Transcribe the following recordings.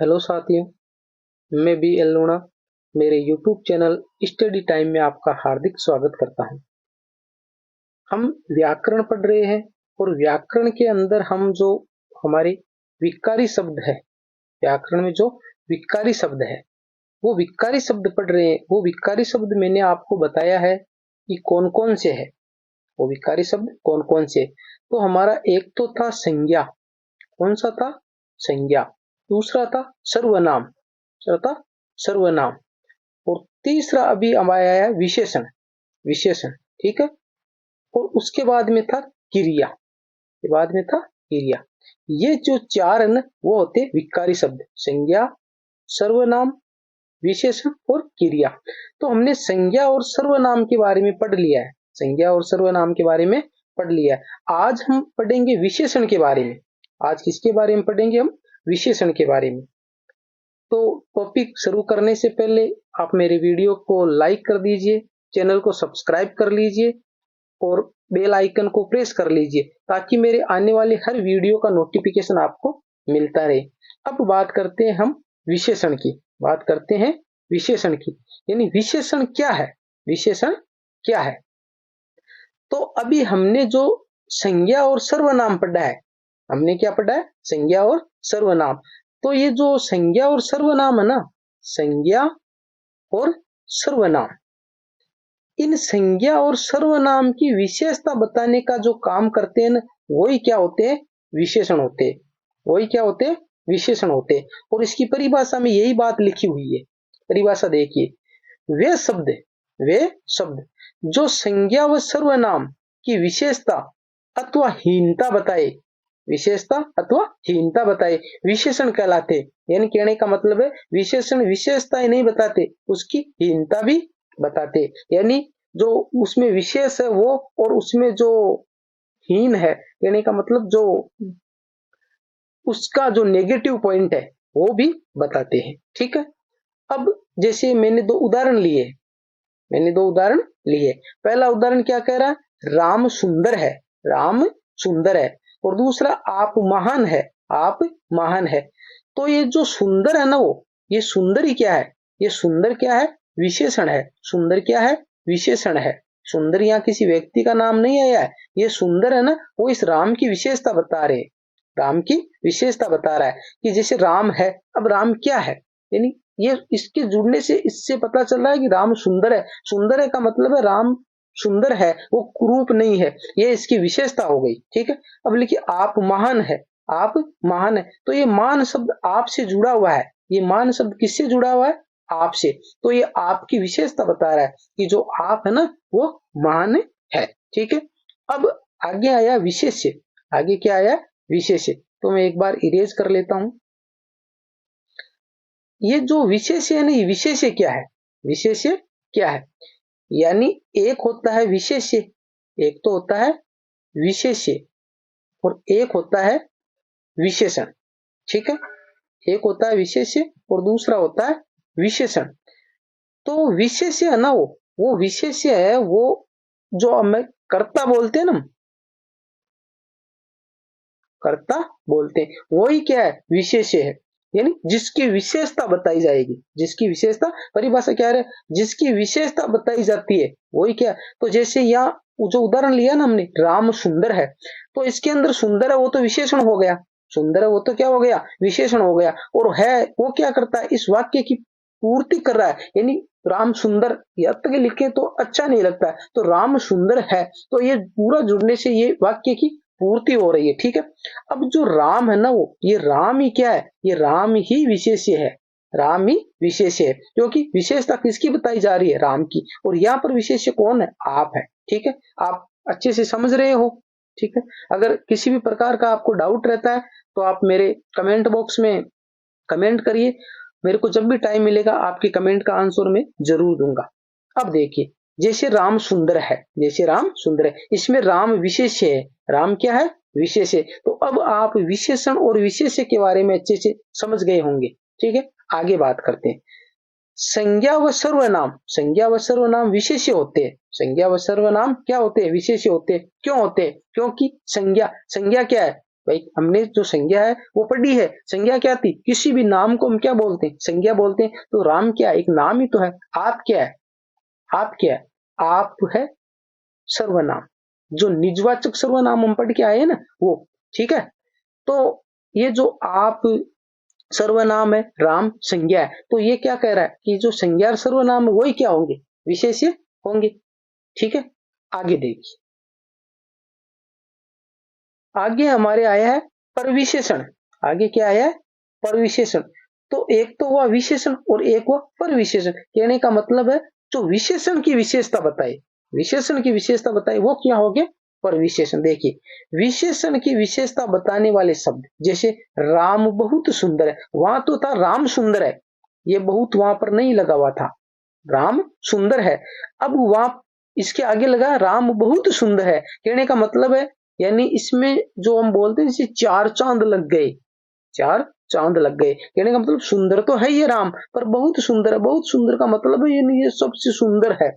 Hello साथियों, मैं B L लूणा मेरे यूट्यूब चैनल स्टडी टाइम में आपका हार्दिक स्वागत करता हूं। हम व्याकरण पढ़ रहे हैं और व्याकरण के अंदर हम जो हमारे विकारी शब्द है, व्याकरण में जो विकारी शब्द है वो विकारी शब्द पढ़ रहे हैं। वो विकारी शब्द मैंने आपको बताया है कि कौन कौन से है, वो विकारी शब्द कौन कौन से। तो हमारा एक तो था संज्ञा, कौन सा था? संज्ञा। दूसरा था सर्वनाम, दूसरा था सर्वनाम। और तीसरा अभी हमारा आया विशेषण, विशेषण, ठीक है। और उसके बाद में था क्रिया, के बाद में था क्रिया। ये जो चार है ना, वो होते विकारी शब्द, संज्ञा, सर्वनाम, विशेषण और क्रिया। तो हमने संज्ञा और सर्वनाम के बारे में पढ़ लिया है, संज्ञा और सर्वनाम के बारे में पढ़ लिया है। आज हम पढ़ेंगे विशेषण के बारे में। आज किसके बारे में पढ़ेंगे? हम विशेषण के बारे में। तो टॉपिक शुरू करने से पहले आप मेरे वीडियो को लाइक कर दीजिए, चैनल को सब्सक्राइब कर लीजिए और बेल आइकन को प्रेस कर लीजिए ताकि मेरे आने वाले हर वीडियो का नोटिफिकेशन आपको मिलता रहे। अब बात करते हैं हम विशेषण की, बात करते हैं विशेषण की। यानी विशेषण क्या है? विशेषण क्या है? तो अभी हमने जो संज्ञा और सर्वनाम पढ़ा है, हमने क्या पढ़ा है? संज्ञा और सर्वनाम। तो ये जो संज्ञा और सर्वनाम है ना, संज्ञा और सर्वनाम, इन संज्ञा और सर्वनाम की विशेषता बताने का जो काम करते हैं ना, वही क्या होते हैं? विशेषण होते हैं। वही क्या होते हैं? विशेषण होते हैं। और इसकी परिभाषा में यही बात लिखी हुई है। परिभाषा देखिए, वे शब्द, वे शब्द जो संज्ञा व सर्वनाम की विशेषता अथवा हीनता बताए, विशेषता अथवा हीनता बताए, विशेषण कहलाते। यानी कहने का मतलब है विशेषण विशेषताएं नहीं बताते, उसकी हीनता भी बताते। यानी जो उसमें विशेष है वो, और उसमें जो हीन है, कहने का मतलब जो उसका जो नेगेटिव पॉइंट है वो भी बताते हैं। ठीक है। अब जैसे मैंने दो उदाहरण लिए, मैंने दो उदाहरण लिए। पहला उदाहरण क्या कह रहा है? राम सुंदर है, राम सुंदर है। और दूसरा आप महान है, आप महान है। तो ये जो सुंदर है ना, वो ये सुंदर ही क्या है? ये सुंदर क्या है? विशेषण है। सुंदर क्या है? विशेषण है। सुंदर यहाँ किसी व्यक्ति का नाम नहीं आया है। ये सुंदर है ना, वो इस राम की विशेषता बता रहे, राम की विशेषता बता रहा है कि जैसे राम है, अब राम क्या है? यानी ये इसके जुड़ने से इससे पता चल रहा है कि राम सुंदर है। सुंदर है का मतलब है राम सुंदर है, वो कुरूप नहीं है, ये इसकी विशेषता हो गई। ठीक है। अब लिखिए आप महान है, आप महान है। तो ये मान शब्द आप से जुड़ा हुआ है। ये मान शब्द किससे जुड़ा हुआ है? आप से। तो ये आपकी विशेषता बता रहा है कि जो आप है ना, वो महान है। ठीक है। अब आगे आया विशेष्य। आगे क्या आया? विशेष्य। तो मैं एक बार इरेज कर लेता हूं। ये जो विशेष्य है ना, ये विशेष्य क्या है? विशेष्य क्या है? यानी एक होता है विशेष्य, एक तो होता है विशेष्य और एक होता है विशेषण। ठीक है। एक होता है विशेष्य और दूसरा होता है विशेषण। तो विशेष्य है ना, वो विशेष्य है, वो जो हमें कर्ता बोलते हैं ना, कर्ता बोलते हैं, वही क्या है? विशेष्य है। यानी जिसकी विशेषता बताई जाएगी, जिसकी विशेषता, परिभाषा क्या है? जिसकी विशेषता बताई जाती है वही क्या। तो जैसे यहाँ जो उदाहरण लिया ना हमने, राम सुंदर है, तो इसके अंदर सुंदर है वो तो विशेषण हो गया, सुंदर है वो तो क्या हो गया? विशेषण हो गया। और है वो क्या करता है? इस वाक्य की पूर्ति कर रहा है। यानी राम सुंदर या तक लिखे तो अच्छा नहीं लगता है, तो राम सुंदर है, तो ये पूरा जुड़ने से ये वाक्य की पूर्ति हो रही है। ठीक है। अब जो राम है ना, वो ये राम ही क्या है? ये राम ही विशेष्य है, राम ही विशेष्य है, क्योंकि विशेषता किसकी बताई जा रही है? राम की। और यहाँ पर विशेष्य कौन है? आप है। ठीक है। आप अच्छे से समझ रहे हो? ठीक है। अगर किसी भी प्रकार का आपको डाउट रहता है तो आप मेरे कमेंट बॉक्स में कमेंट करिए। मेरे को जब भी टाइम मिलेगा आपके कमेंट का आंसर मैं जरूर दूंगा। अब देखिए, जैसे राम सुंदर है, जैसे राम सुंदर है, इसमें राम विशेष्य है, राम क्या है? विशेष्य। तो अब आप विशेषण और विशेष्य के बारे में अच्छे से समझ गए होंगे। ठीक है। आगे बात करते हैं। संज्ञा व सर्वनाम, संज्ञा व सर्वनाम विशेष्य होते हैं। संज्ञा व सर्वनाम क्या होते हैं? विशेष्य होते हैं। क्यों होते हैं? क्योंकि संज्ञा, संज्ञा क्या है? भाई हमने जो संज्ञा है वो पढ़ी है। संज्ञा क्या थी? किसी भी नाम को हम क्या बोलते हैं? संज्ञा बोलते हैं। तो राम क्या है? एक नाम ही तो है। आप क्या है? आप क्या है? आप है सर्वनाम, जो निजवाचक सर्वनाम हम पढ़ के आए हैं ना वो। ठीक है, तो ये जो आप सर्वनाम है, राम संज्ञा है, तो ये क्या कह रहा है कि जो संज्ञा और सर्वनाम है वही क्या होंगे? विशेष्य होंगे। ठीक है, आगे देखिए, आगे हमारे आया है परविशेषण। आगे क्या आया है? परविशेषण। तो एक तो हुआ विशेषण और एक हुआ परविशेषण। कहने का मतलब है जो विशेषण की विशेषता बताए, विशेषण की विशेषता बताए वो क्या हो गया? परविशेषण। देखिए, विशेषण की विशेषता बताने वाले शब्द, जैसे राम बहुत सुंदर है, वहां तो था राम सुंदर है, ये बहुत वहां पर नहीं लगा हुआ था, राम सुंदर है। अब वहां इसके आगे लगा राम बहुत सुंदर है, कहने का मतलब है यानी इसमें जो हम बोलते हैं जैसे चार चांद लग गए, चार चांद लग गए। कहने का मतलब सुंदर तो है ये राम, पर बहुत सुंदर है। बहुत सुंदर का मतलब है ये सबसे सुंदर है।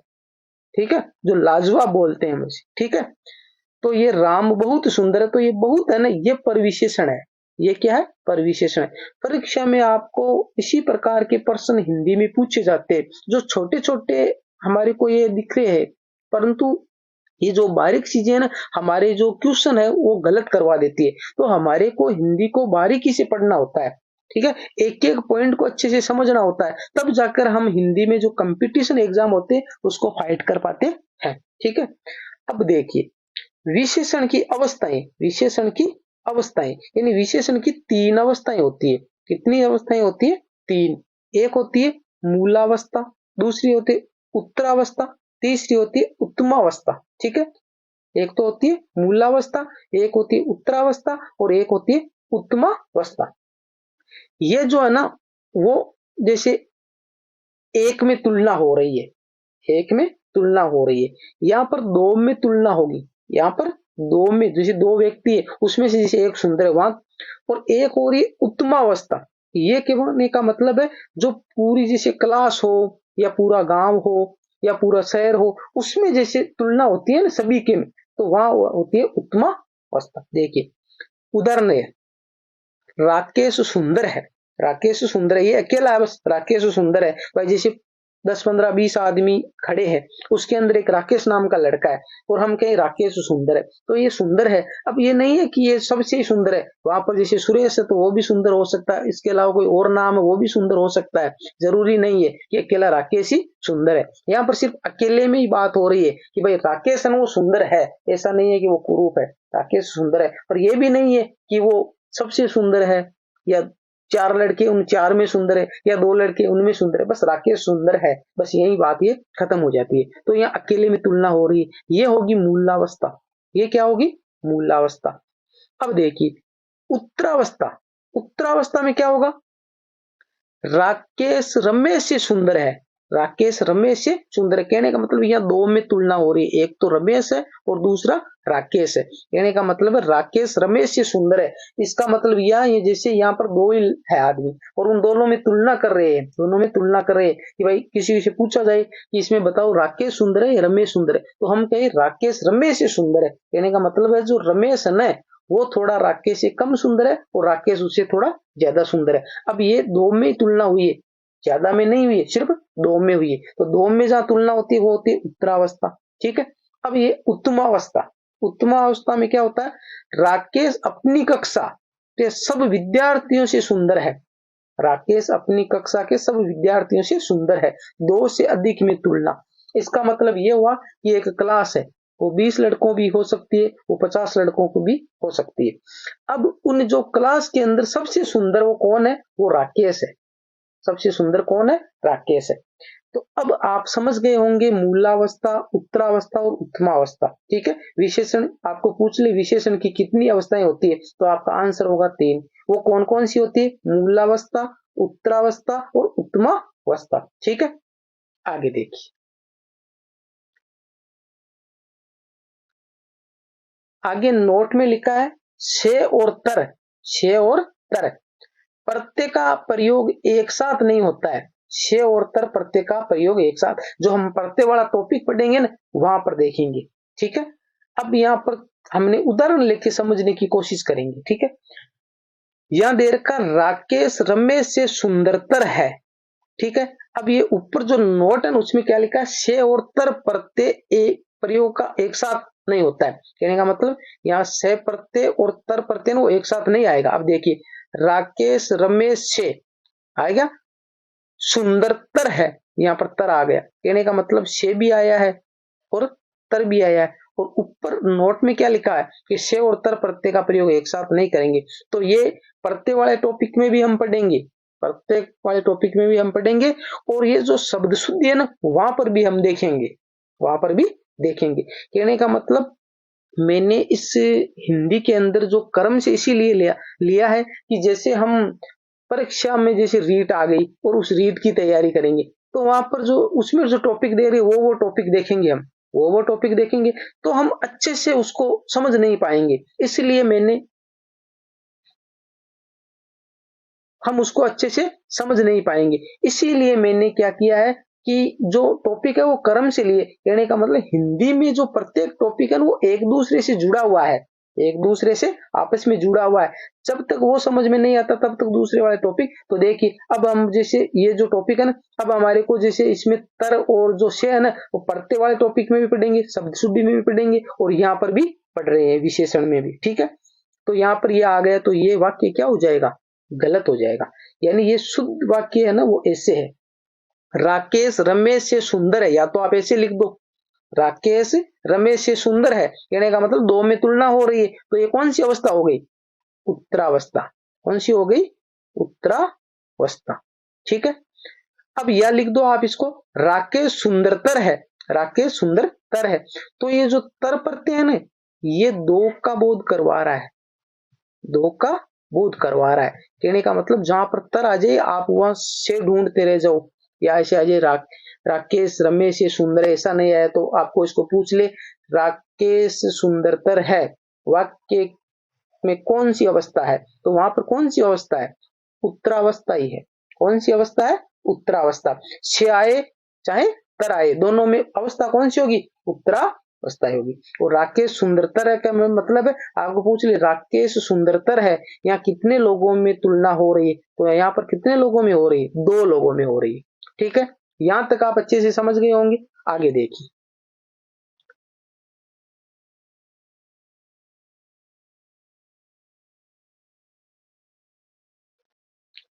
ठीक है, जो लाजवाब बोलते हैं मुझे। ठीक है, तो ये राम बहुत सुंदर है, तो ये बहुत है ना, ये परविशेषण है। ये क्या है? परविशेषण है। परीक्षा में आपको इसी प्रकार के प्रश्न हिंदी में पूछे जाते हैं, जो छोटे छोटे हमारे को ये दिख रहे हैं, परंतु ये जो बारीक चीजें है ना, हमारे जो क्वेश्चन है वो गलत करवा देती है। तो हमारे को हिंदी को बारीकी से पढ़ना होता है। ठीक है, एक एक पॉइंट को अच्छे से समझना होता है, तब जाकर हम हिंदी में जो कंपटीशन एग्जाम होते हैं उसको फाइट कर पाते हैं। ठीक है, अब देखिए, विशेषण की अवस्थाएं, विशेषण की अवस्थाएं, यानी विशेषण की तीन अवस्थाएं होती है। कितनी अवस्थाएं होती है? तीन। एक होती है मूलावस्था, दूसरी होती है उत्तरावस्था, तीसरी होती है उत्तमावस्था। ठीक है, एक तो होती है मूलावस्था, एक होती है उत्तरावस्था और एक होती है उत्तमावस्था। ये जो है ना, वो जैसे एक में तुलना हो रही है, एक में तुलना हो रही है, यहाँ पर दो में तुलना होगी, यहाँ पर दो में, जैसे दो व्यक्ति है उसमें से जैसे एक सुंदर है वहां, और एक हो रही उत्तमावस्था। ये कहने का मतलब है जो पूरी जैसे क्लास हो या पूरा गांव हो या पूरा शहर हो, उसमें जैसे तुलना होती है ना सभी के में, तो वहां होती है उत्तमावस्था। देखिए उदाहरण है, राकेश सुंदर है, राकेश सुंदर है, ये अकेला है बस, राकेश सुंदर है। भाई जैसे 10 15 20 आदमी खड़े हैं, उसके अंदर एक राकेश नाम का लड़का है, और हम कहें राकेश सुंदर है, तो ये सुंदर है। अब ये नहीं है कि ये सबसे ही सुंदर है, वहां पर जैसे सुरेश है तो वो भी सुंदर हो सकता है, इसके अलावा कोई और नाम है वो भी सुंदर हो सकता है, जरूरी नहीं है कि अकेला राकेश ही सुंदर है। यहाँ पर सिर्फ अकेले में ही बात हो रही है कि भाई राकेश है वो सुंदर है, ऐसा नहीं है कि वो कुरूप है, राकेश सुंदर है। पर यह भी नहीं है कि वो सबसे सुंदर है, या चार लड़के उन चार में सुंदर है, या दो लड़के उनमें सुंदर है, बस राकेश सुंदर है, बस यही बात ये खत्म हो जाती है। तो यहाँ अकेले में तुलना हो रही है, ये होगी मूलावस्था। ये क्या होगी? मूलावस्था। अब देखिए उत्तरावस्था, उत्तरावस्था में क्या होगा? राकेश रमेश से सुंदर है, राकेश रमेश से सुंदर है, कहने का मतलब यहाँ दो में तुलना हो रही है, एक तो रमेश है और दूसरा राकेश है। कहने का मतलब है राकेश रमेश से सुंदर है, इसका मतलब यह है जैसे यहाँ पर दो ही है आदमी और उन दोनों में तुलना कर रहे हैं, दोनों में तुलना कर रहे हैं कि भाई किसी से पूछा जाए कि इसमें बताओ राकेश सुंदर है या रमेश सुंदर है, तो हम कहें राकेश रमेश से सुंदर है। कहने का मतलब है जो रमेश है ना वो थोड़ा राकेश से कम सुंदर है और राकेश उससे थोड़ा ज्यादा सुंदर है। अब ये दो में तुलना हुई है, ज्यादा में नहीं हुई है, सिर्फ दो में हुई है। तो दो में जहां तुलना होती है वो होती है उत्तरावस्था। ठीक है, अब ये उत्तमावस्था, उत्तमावस्था में क्या होता है? राकेश अपनी कक्षा के सब विद्यार्थियों से सुंदर है, राकेश अपनी कक्षा के सब विद्यार्थियों से सुंदर है। दो से अधिक में तुलना, इसका मतलब ये हुआ कि एक क्लास है, वो 20 लड़कों भी हो सकती है, वो 50 लड़कों को भी हो सकती है। अब उन जो क्लास के अंदर सबसे सुंदर वो कौन है? वो राकेश है। सबसे सुंदर कौन है? राकेश है। तो अब आप समझ गए होंगे मूलावस्था, उत्तरावस्था और उत्तमावस्था। ठीक है, विशेषण आपको पूछ ले विशेषण की कितनी अवस्थाएं होती है, तो आपका आंसर होगा 3। वो कौन कौन सी होती है? मूलावस्था, उत्तरावस्था और उत्तमावस्था। ठीक है, आगे देखिए, आगे नोट में लिखा है छे और तर, छे और तर, प्रत्यय का प्रयोग एक साथ नहीं होता है। छे और तर प्रत्यय का प्रयोग एक साथ, जो हम प्रत्यय वाला टॉपिक पढ़ेंगे ना वहां पर देखेंगे। ठीक है, अब यहाँ पर हमने उदाहरण लेके समझने की कोशिश करेंगे। ठीक है, यहां दे रखा राकेश रमेश से सुंदरतर है। ठीक है, अब ये ऊपर जो नोट है उसमें क्या लिखा है, से और तर प्रत्यय एक प्रयोग का एक साथ नहीं होता है। कहने का मतलब यहाँ से प्रत्यय और तर प्रत्यय वो एक साथ नहीं आएगा। अब देखिए, राकेश रमेश से आएगा, सुंदरतर है, यहाँ पर तर आ गया। कहने का मतलब से भी आया है और तर भी आया है, और ऊपर नोट में क्या लिखा है कि से और तर प्रत्यय का प्रयोग एक साथ नहीं करेंगे। तो ये प्रत्यय वाले टॉपिक में भी हम पढ़ेंगे, प्रत्येक वाले टॉपिक में भी हम पढ़ेंगे, और ये जो शब्द शुद्धि है ना वहां पर भी हम देखेंगे, वहां पर भी देखेंगे। कहने का मतलब मैंने इस हिंदी के अंदर जो कर्म से इसीलिए लिया है कि जैसे हम परीक्षा में जैसे रीट आ गई और उस रीट की तैयारी करेंगे, तो वहां पर जो उसमें जो टॉपिक दे रहे वो टॉपिक देखेंगे, हम वो टॉपिक देखेंगे, तो हम अच्छे से उसको समझ नहीं पाएंगे। इसलिए हम उसको अच्छे से समझ नहीं पाएंगे, इसीलिए मैंने क्या किया है कि जो टॉपिक है वो कर्म से लिए। कहने का मतलब हिंदी में जो प्रत्येक टॉपिक है वो एक दूसरे से जुड़ा हुआ है, एक दूसरे से आपस में जुड़ा हुआ है। जब तक वो समझ में नहीं आता तब तक दूसरे वाले टॉपिक। तो देखिए, अब हम जैसे ये जो टॉपिक है ना, अब हमारे को जैसे इसमें तर और जो से है ना वो प्रत्यय वाले टॉपिक में भी पढ़ेंगे, शब्द शुद्धि में भी पढ़ेंगे, और यहाँ पर भी पढ़ रहे हैं विशेषण में भी। ठीक है, तो यहाँ पर ये आ गया, तो ये वाक्य क्या हो जाएगा, गलत हो जाएगा। यानी ये शुद्ध वाक्य है ना वो ऐसे है, राकेश रमेश से सुंदर है, या तो आप ऐसे लिख दो, राकेश रमेश से सुंदर है। कहने का मतलब दो में तुलना हो रही है, तो ये कौन सी अवस्था हो गई, उत्तरावस्था। कौन सी हो गई, उत्तरावस्था। ठीक है, अब यह लिख दो आप इसको, राकेश सुंदरतर है, राकेश सुंदरतर है। तो ये जो तर प्रत्यय है ना ये दो का बोध करवा रहा है, दो का बोध करवा रहा है। कहने का मतलब जहां पर तर आ जाए आप वहां से ढूंढते रह जाओ, या ऐसे आ जाए राकेश रमेश ये सुंदर है, ऐसा नहीं आया तो आपको इसको पूछ ले, राकेश सुंदरतर है वाक्य में कौन सी अवस्था है, तो वहां पर कौन सी अवस्था है, उत्तरावस्था ही है। कौन सी अवस्था है, उत्तरावस्था। से आए चाहे तर आए, दोनों में अवस्था कौन सी होगी, उत्तरावस्था होगी। और राकेश सुंदरतर है का मतलब है, आपको पूछ ले राकेश सुंदरतर है, यहाँ कितने लोगों में तुलना हो रही है, तो यहाँ पर कितने लोगों में हो रही है, दो लोगों में हो रही है। ठीक है, यहां तक आप अच्छे से समझ गए होंगे। आगे देखिए,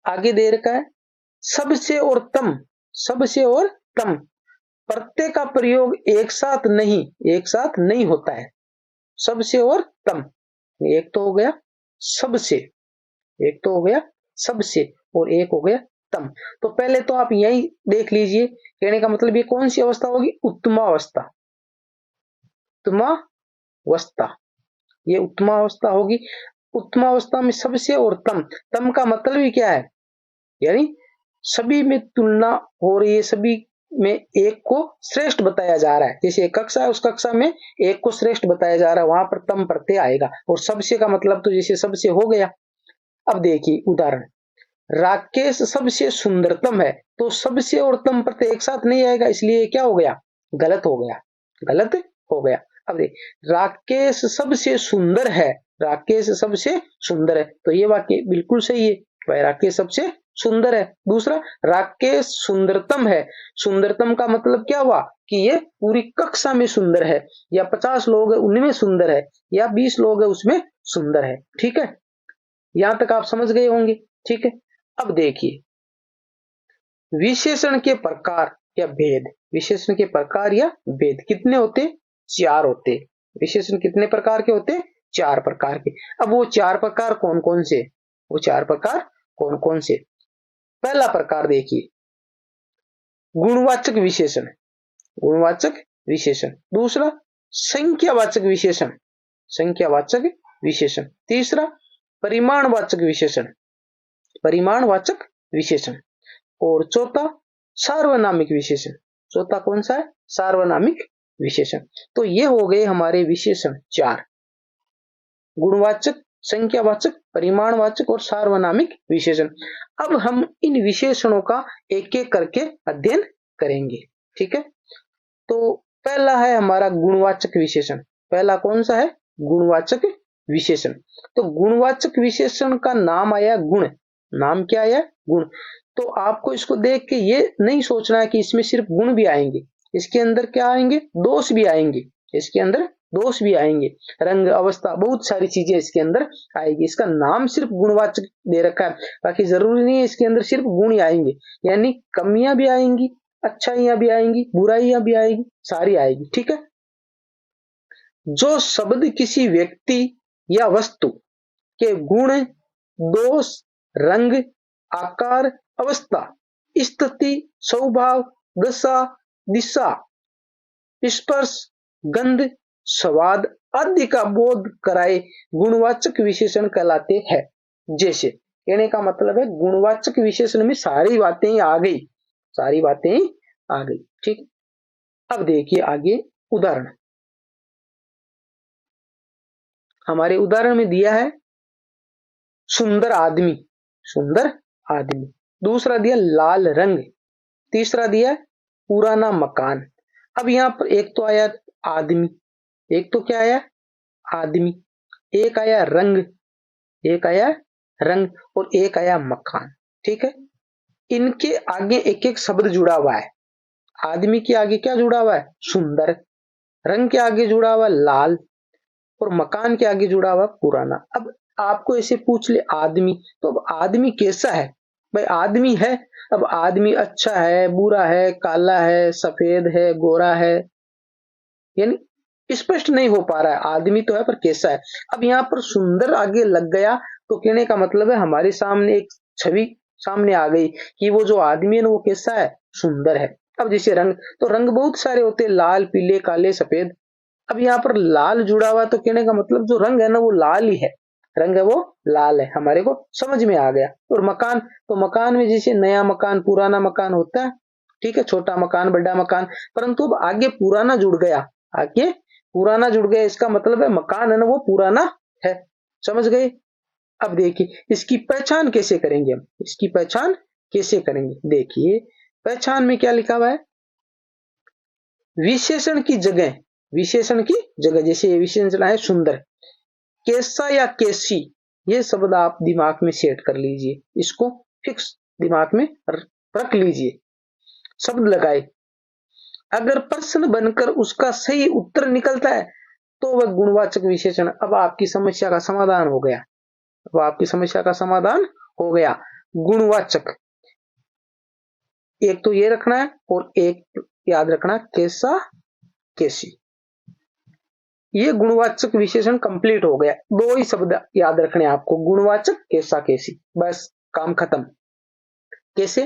आगे दे रखा है, सबसे और तम, सबसे और तम प्रत्यय का प्रयोग एक साथ नहीं होता है। सबसे और तम, एक तो हो गया सबसे, एक तो हो गया सबसे, और एक हो गया तम। तो पहले तो आप यही देख लीजिए, कहने का मतलब ये कौन सी अवस्था होगी, उत्तमावस्था, उत्तमावस्था, ये उत्तमावस्था होगी। उत्तमावस्था में सबसे और तम, तम का मतलब ही क्या है, यानी सभी में तुलना हो रही है, सभी में एक को श्रेष्ठ बताया जा रहा है। जैसे एक कक्षा है, उस कक्षा में एक को श्रेष्ठ बताया जा रहा है, वहां पर तम प्रत्यय आएगा। और सबसे का मतलब तो जैसे सबसे हो गया। अब देखिए उदाहरण, राकेश सबसे सुंदरतम है, तो सबसे और तम प्रत्यय एक साथ नहीं आएगा, इसलिए क्या हो गया, गलत हो गया, गलत हो गया। अब देख, राकेश सबसे सुंदर है, राकेश सबसे सुंदर है, तो ये वाक्य बिल्कुल सही है भाई, राकेश सबसे सुंदर है। दूसरा, राकेश सुंदरतम है, सुंदरतम का मतलब क्या हुआ कि ये पूरी कक्षा में सुंदर है, या 50 लोग है उनमें सुंदर है, या 20 लोग है उसमें सुंदर है। ठीक है, यहां तक आप समझ गए होंगे। ठीक है, अब देखिए, विशेषण के प्रकार या भेद, विशेषण के प्रकार या भेद कितने होते, चार होते। विशेषण कितने प्रकार के होते, चार प्रकार के। अब वो चार प्रकार कौन कौन से, वो चार प्रकार कौन कौन से। पहला प्रकार देखिए, गुणवाचक विशेषण, गुणवाचक विशेषण। दूसरा, संख्यावाचक विशेषण, संख्यावाचक विशेषण। तीसरा, परिमाणवाचक विशेषण, परिमाणवाचक विशेषण। और चौथा, सार्वनामिक विशेषण। चौथा कौन सा है, सार्वनामिक विशेषण। तो ये हो गए हमारे विशेषण चार, गुणवाचक, संख्यावाचक, परिमाणवाचक और सार्वनामिक विशेषण। अब हम इन विशेषणों का एक एक करके अध्ययन करेंगे। ठीक है, तो पहला है हमारा गुणवाचक विशेषण। पहला कौन सा है, गुणवाचक विशेषण। तो गुणवाचक विशेषण का नाम आया गुण। नाम क्या आया? गुण। तो आपको इसको देख के ये नहीं सोचना है कि इसमें सिर्फ गुण भी आएंगे, इसके अंदर क्या आएंगे? दोष भी आएंगे, इसके अंदर दोष भी आएंगे, रंग, अवस्था, बहुत सारी चीजें इसके अंदर आएगी। इसका नाम सिर्फ गुणवाचक दे रखा है, बाकी जरूरी नहीं है इसके अंदर सिर्फ गुण ही आएंगे, यानी कमियां भी आएंगी, अच्छाइयां भी आएंगी, बुराइयां भी आएगी, सारी आएगी। ठीक है। जो शब्द किसी व्यक्ति या वस्तु के गुण, दोष, रंग, आकार, अवस्था, स्थिति, स्वभाव, दशा, दिशा, स्पर्श, गंध, स्वाद आदि का बोध कराए गुणवाचक विशेषण कहलाते हैं। जैसे, कहने का मतलब है गुणवाचक विशेषण में सारी बातें ही आ गई, सारी बातें ही आ गई। ठीक। अब देखिए आगे उदाहरण। हमारे उदाहरण में दिया है सुंदर आदमी, सुंदर आदमी। दूसरा दिया लाल रंग। तीसरा दिया पुराना मकान। अब यहां पर एक तो आया आदमी, एक तो क्या आया? आदमी। एक आया रंग, एक आया रंग, और एक आया मकान। ठीक है। इनके आगे एक एक शब्द जुड़ा हुआ है। आदमी के आगे क्या जुड़ा हुआ है? सुंदर। रंग के आगे जुड़ा हुआ लाल, और मकान के आगे जुड़ा हुआ पुराना। अब आपको ऐसे पूछ ले आदमी, तो अब आदमी कैसा है? भाई आदमी है, अब आदमी अच्छा है, बुरा है, काला है, सफेद है, गोरा है, यानी स्पष्ट नहीं हो पा रहा है। आदमी तो है पर कैसा है? अब यहाँ पर सुंदर आगे लग गया तो कहने का मतलब है हमारे सामने एक छवि सामने आ गई कि वो जो आदमी है ना वो कैसा है? सुंदर है। अब जैसे रंग, तो रंग बहुत सारे होते हैं, लाल, पीले, काले, सफेद। अब यहाँ पर लाल जुड़ा हुआ तो कहने का मतलब जो रंग है ना वो लाल ही है, रंग है वो लाल है, हमारे को समझ में आ गया। और मकान, तो मकान में जैसे नया मकान, पुराना मकान होता है। ठीक है, छोटा मकान, बड़ा मकान, परंतु अब आगे पुराना जुड़ गया, आगे पुराना जुड़ गया, इसका मतलब है मकान है ना वो पुराना है। समझ गए? अब देखिए इसकी पहचान कैसे करेंगे हम, इसकी पहचान कैसे करेंगे? देखिए पहचान में क्या लिखा हुआ है? विशेषण की जगह, विशेषण की जगह, जैसे ये विशेषण है सुंदर, कैसा या कैसी, ये शब्द आप दिमाग में सेट कर लीजिए, इसको फिक्स दिमाग में रख लीजिए, शब्द लगाए। अगर प्रश्न बनकर उसका सही उत्तर निकलता है तो वह गुणवाचक विशेषण। अब आपकी समस्या का समाधान हो गया, अब आपकी समस्या का समाधान हो गया। गुणवाचक एक तो ये रखना है, और एक याद रखना कैसा, कैसी। ये गुणवाचक विशेषण कंप्लीट हो गया। दो ही शब्द याद रखने आपको, गुणवाचक, कैसा, कैसी, बस काम खत्म। कैसे?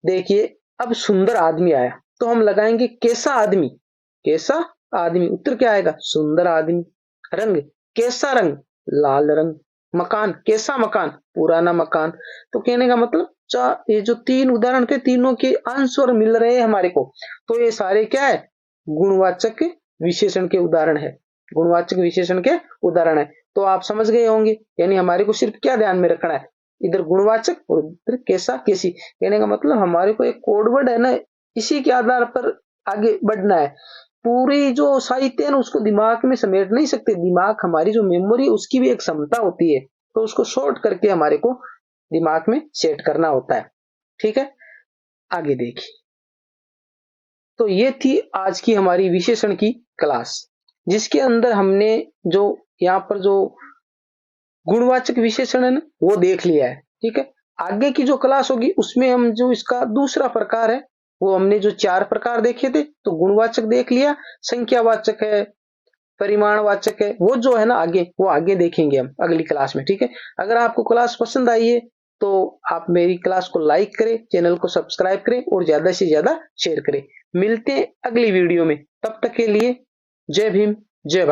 देखिए अब सुंदर आदमी आया तो हम लगाएंगे कैसा आदमी, कैसा आदमी, उत्तर क्या आएगा? सुंदर आदमी। रंग, कैसा रंग? लाल रंग। मकान, कैसा मकान? पुराना मकान। तो कहने का मतलब ये जो तीन उदाहरण थे, तीनों के आंसर मिल रहे हैं हमारे को, तो ये सारे क्या है? गुणवाचक विशेषण के उदाहरण है, गुणवाचक विशेषण के उदाहरण है। तो आप समझ गए होंगे, यानी हमारे को सिर्फ क्या ध्यान में रखना है? इधर गुणवाचक और इधर कैसा, कैसी। कहने का मतलब हमारे को एक कोडवर्ड है ना, इसी के आधार पर आगे बढ़ना है। पूरी जो साहित्य है ना उसको दिमाग में समेट नहीं सकते, दिमाग, हमारी जो मेमोरी, उसकी भी एक क्षमता होती है, तो उसको शॉर्ट करके हमारे को दिमाग में सेट करना होता है। ठीक है, आगे देखिए। तो ये थी आज की हमारी विशेषण की क्लास, जिसके अंदर हमने जो यहाँ पर जो गुणवाचक विशेषण है ना वो देख लिया है। ठीक है, आगे की जो क्लास होगी उसमें हम जो इसका दूसरा प्रकार है, वो हमने जो 4 प्रकार देखे थे, तो गुणवाचक देख लिया, संख्यावाचक है, परिमाणवाचक है, वो जो है ना आगे, वो आगे देखेंगे हम अगली क्लास में। ठीक है, अगर आपको क्लास पसंद आई है तो आप मेरी क्लास को लाइक करें, चैनल को सब्सक्राइब करें और ज्यादा से ज्यादा शेयर करें। मिलते हैं अगली वीडियो में, तब तक के लिए जय भीम, जय भारत।